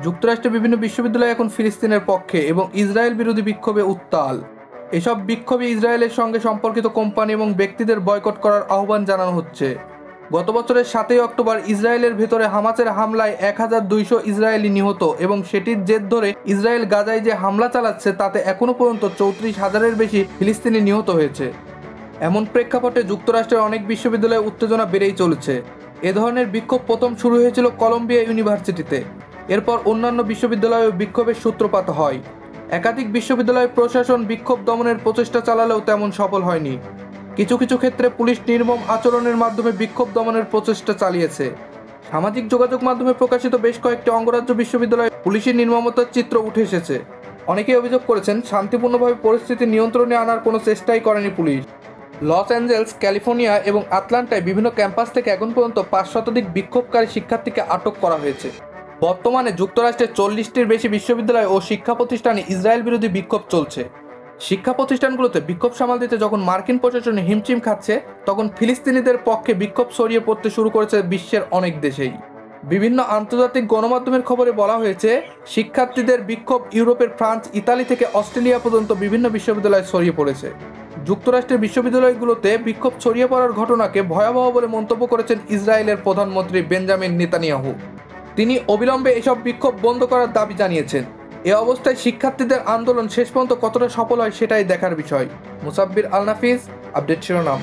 যুক্তরাষ্ট্রের বিভিন্ন বিশ্ববিদ্যালয় এখন ফিলিস্তিনের পক্ষে এবং ইসরায়েল বিরোধী বিক্ষোভে উত্তাল। এসব বিক্ষোভে ইসরায়েলের সঙ্গে সম্পর্কিত কোম্পানি এবং ব্যক্তিদের বয়কট করার আহ্বান জানানো হচ্ছে। গত বছরের ৭ই অক্টোবর ইসরায়েলের ভেতরে হামাসের হামলায় ১,২০০ ইসরায়েলি নিহত এবং সেটির জের ধরে ইসরায়েল গাজায় যে হামলা চালাচ্ছে তাতে এখনও পর্যন্ত ৩৪,০০০-এর বেশি ফিলিস্তিনি নিহত হয়েছে। এমন প্রেক্ষাপটে যুক্তরাষ্ট্রের অনেক বিশ্ববিদ্যালয়ে উত্তেজনা বেড়েই চলেছে। এ ধরনের বিক্ষোভ প্রথম শুরু হয়েছিল কলম্বিয়া ইউনিভার্সিটিতে। এরপর অন্যান্য বিশ্ববিদ্যালয়েও বিক্ষোভের সূত্রপাত হয়। একাধিক বিশ্ববিদ্যালয় প্রশাসন বিক্ষোভ দমনের প্রচেষ্টা চালালেও তেমন সফল হয়নি। কিছু কিছু ক্ষেত্রে পুলিশ নির্মম আচরণের মাধ্যমে বিক্ষোভ দমনের প্রচেষ্টা চালিয়েছে। সামাজিক যোগাযোগ মাধ্যমে প্রকাশিত বেশ কয়েকটি অঙ্গরাজ্য বিশ্ববিদ্যালয়ে পুলিশের নির্মমতার চিত্র উঠে এসেছে। অনেকেই অভিযোগ করেছেন, শান্তিপূর্ণভাবে পরিস্থিতি নিয়ন্ত্রণে আনার কোনো চেষ্টাই করেনি পুলিশ। লস অ্যাঞ্জেলস, ক্যালিফোর্নিয়া এবং আটলান্টায় বিভিন্ন ক্যাম্পাস থেকে এখন পর্যন্ত ৫ শতাধিক বিক্ষোভকারী শিক্ষার্থীকে আটক করা হয়েছে। বর্তমানে যুক্তরাষ্ট্রের ৪০টির বেশি বিশ্ববিদ্যালয় ও শিক্ষা প্রতিষ্ঠানে ইসরায়েল বিরোধী বিক্ষোভ চলছে। শিক্ষা প্রতিষ্ঠানগুলোতে বিক্ষোভ সামাল দিতে যখন মার্কিন প্রশাসন হিমশিম খাচ্ছে, তখন ফিলিস্তিনিদের পক্ষে বিক্ষোভ ছড়িয়ে পড়তে শুরু করেছে বিশ্বের অনেক দেশেই। বিভিন্ন আন্তর্জাতিক গণমাধ্যমের খবরে বলা হয়েছে, শিক্ষার্থীদের বিক্ষোভ ইউরোপের ফ্রান্স, ইতালি থেকে অস্ট্রেলিয়া পর্যন্ত বিভিন্ন বিশ্ববিদ্যালয়ে ছড়িয়ে পড়েছে। যুক্তরাষ্ট্রের বিশ্ববিদ্যালয়গুলোতে বিক্ষোভ ছড়িয়ে পড়ার ঘটনাকে ভয়াবহ বলে মন্তব্য করেছেন ইসরায়েলের প্রধানমন্ত্রী বেঞ্জামিন নেতানিয়াহু। তিনি অবিলম্বে এসব বিক্ষোভ বন্ধ করার দাবি জানিয়েছেন। এ অবস্থায় শিক্ষার্থীদের আন্দোলন শেষ পর্যন্ত কতটা সফল হয় সেটাই দেখার বিষয়। মুসাব্বির আল নাফিস, আপডেট শিরোনাম।